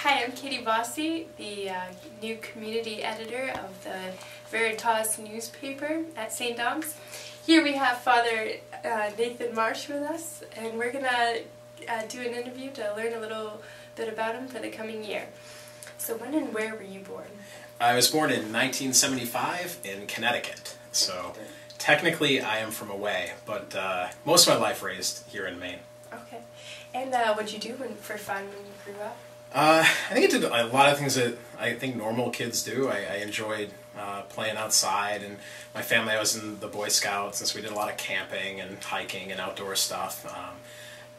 Hi, I'm Bosse, the new community editor of the Veritas newspaper at St. Dom's. Here we have Father Nathan Marsh with us, and we're going to do an interview to learn a little bit about him for the coming year. So when and where were you born? I was born in 1975 in Connecticut, so technically I am from away, but most of my life raised here in Maine. Okay. And what did you do for fun when you grew up? I think I did a lot of things that I think normal kids do. I enjoyed playing outside, and my family, I was in the Boy Scouts, and so we did a lot of camping and hiking and outdoor stuff.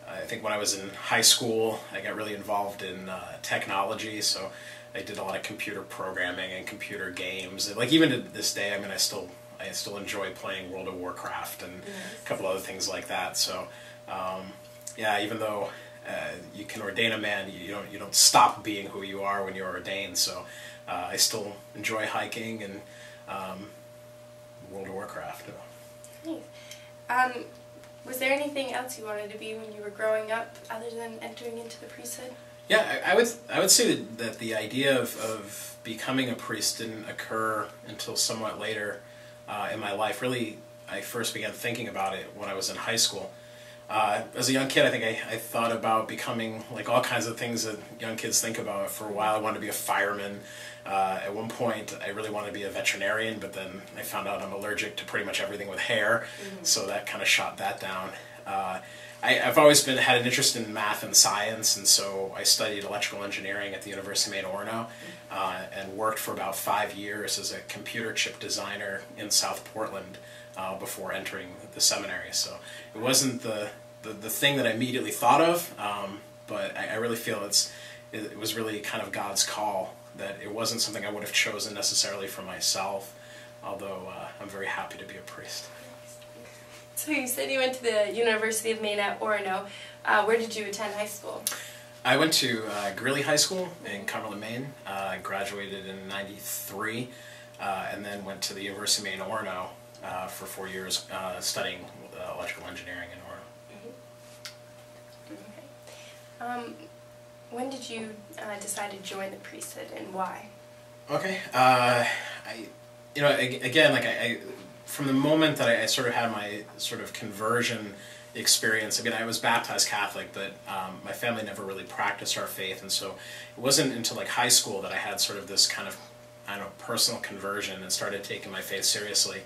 I think when I was in high school, I got really involved in technology, so I did a lot of computer programming and computer games. And, like, even to this day, I mean, I still enjoy playing World of Warcraft and a couple other things like that. So, yeah, even though you can ordain a man, you don't stop being who you are when you're ordained. So I still enjoy hiking and World of Warcraft. Nice. Was there anything else you wanted to be when you were growing up, other than entering into the priesthood? Yeah, I would say that the idea of becoming a priest didn't occur until somewhat later in my life. Really, I first began thinking about it when I was in high school. As a young kid, I think I thought about becoming like all kinds of things that young kids think about. For a while, I wanted to be a fireman. At one point, I really wanted to be a veterinarian, but then I found out I'm allergic to pretty much everything with hair, so that kind of shot that down. I've always had an interest in math and science, and so I studied electrical engineering at the University of Maine, Orono, and worked for about 5 years as a computer chip designer in South Portland before entering the seminary. So it wasn't the thing that I immediately thought of, but I really feel it was really kind of God's call, that it wasn't something I would have chosen necessarily for myself, although I'm very happy to be a priest. So you said you went to the University of Maine at Orono. Where did you attend high school? I went to Greeley High School in Cumberland, Maine. I graduated in '93, and then went to the University of Maine, Orono for 4 years studying electrical engineering in Orono. Okay. When did you decide to join the priesthood, and why? Okay. Again, like from the moment that I sort of had my sort of conversion experience, I mean, I was baptized Catholic, but my family never really practiced our faith, and so it wasn't until like high school that I had sort of this kind of, I don't know, personal conversion and started taking my faith seriously.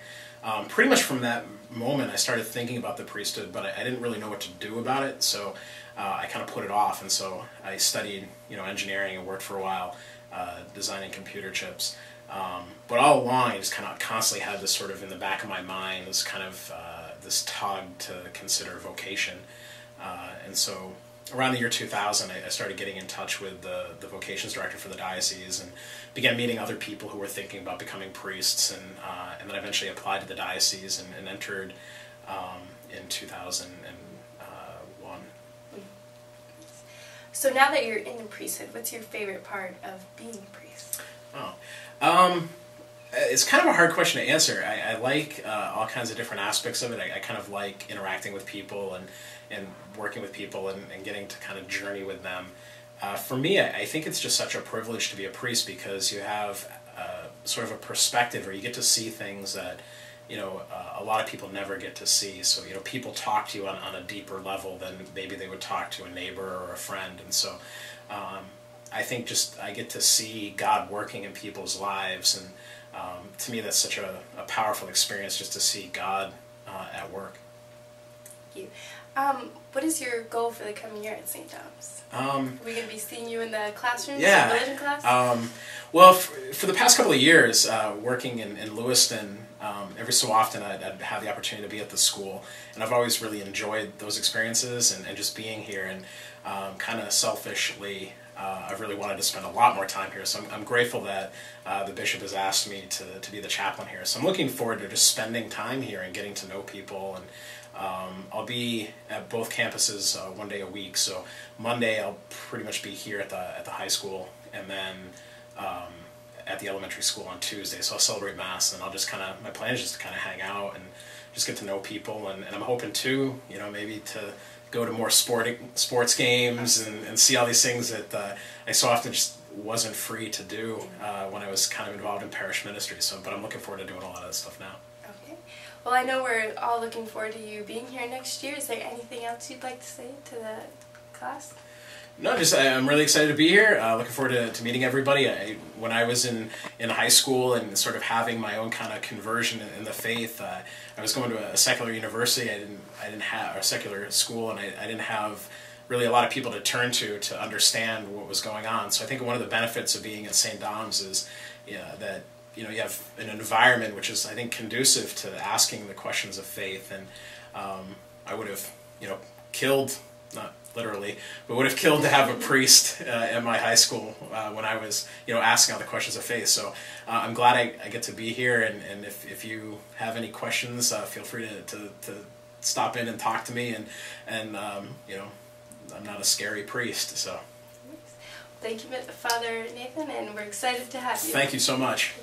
Pretty much from that moment, I started thinking about the priesthood, but I didn't really know what to do about it, so I kind of put it off, and so I studied, engineering and worked for a while designing computer chips. But all along, I just kind of constantly had this sort of in the back of my mind, this kind of this tug to consider vocation, and so around the year 2000, I started getting in touch with the vocations director for the diocese and began meeting other people who were thinking about becoming priests, and then I eventually applied to the diocese and entered in 2001. So now that you're in the priesthood, what's your favorite part of being a priest? It's kind of a hard question to answer. I like all kinds of different aspects of it. I kind of like interacting with people and working with people and getting to kind of journey with them. For me, I think it's just such a privilege to be a priest, because you have sort of a perspective, or you get to see things that a lot of people never get to see. So people talk to you on a deeper level than maybe they would talk to a neighbor or a friend, and so I think just I get to see God working in people's lives, and to me that's such a powerful experience, just to see God at work. Thank you. What is your goal for the coming year at St. Dom's? Are we going to be seeing you in the classrooms? Yeah. Religion class? Well, for the past couple of years, working in Lewiston, every so often I'd have the opportunity to be at the school, and I've always really enjoyed those experiences and just being here, and kind of selfishly, I've really wanted to spend a lot more time here, so I'm grateful that the bishop has asked me to be the chaplain here. So I'm looking forward to just spending time here and getting to know people, and I'll be at both campuses 1 day a week. So Monday I'll pretty much be here at the high school, and then at the elementary school on Tuesday. So I'll celebrate Mass, and I'll just my plan is just to kind of hang out and just get to know people, and I'm hoping too, maybe to go to more sports games and see all these things that I so often just wasn't free to do when I was kind of involved in parish ministry. So, but I'm looking forward to doing a lot of that stuff now. Okay. Well, I know we're all looking forward to you being here next year. Is there anything else you'd like to say to the class? No, just I'm really excited to be here. Looking forward to meeting everybody. When I was in high school and sort of having my own kind of conversion in the faith, I was going to a secular university. I didn't have a secular school, and I didn't have really a lot of people to turn to understand what was going on. So I think one of the benefits of being at St. Dom's is that you have an environment which is, I think, conducive to asking the questions of faith. And I would have killed, not literally, but would have killed to have a priest at my high school when I was asking all the questions of faith. So I'm glad I get to be here, and if you have any questions, feel free to stop in and talk to me, and I'm not a scary priest. So thank you, Father Nathan, and we're excited to have you. Thank you so much.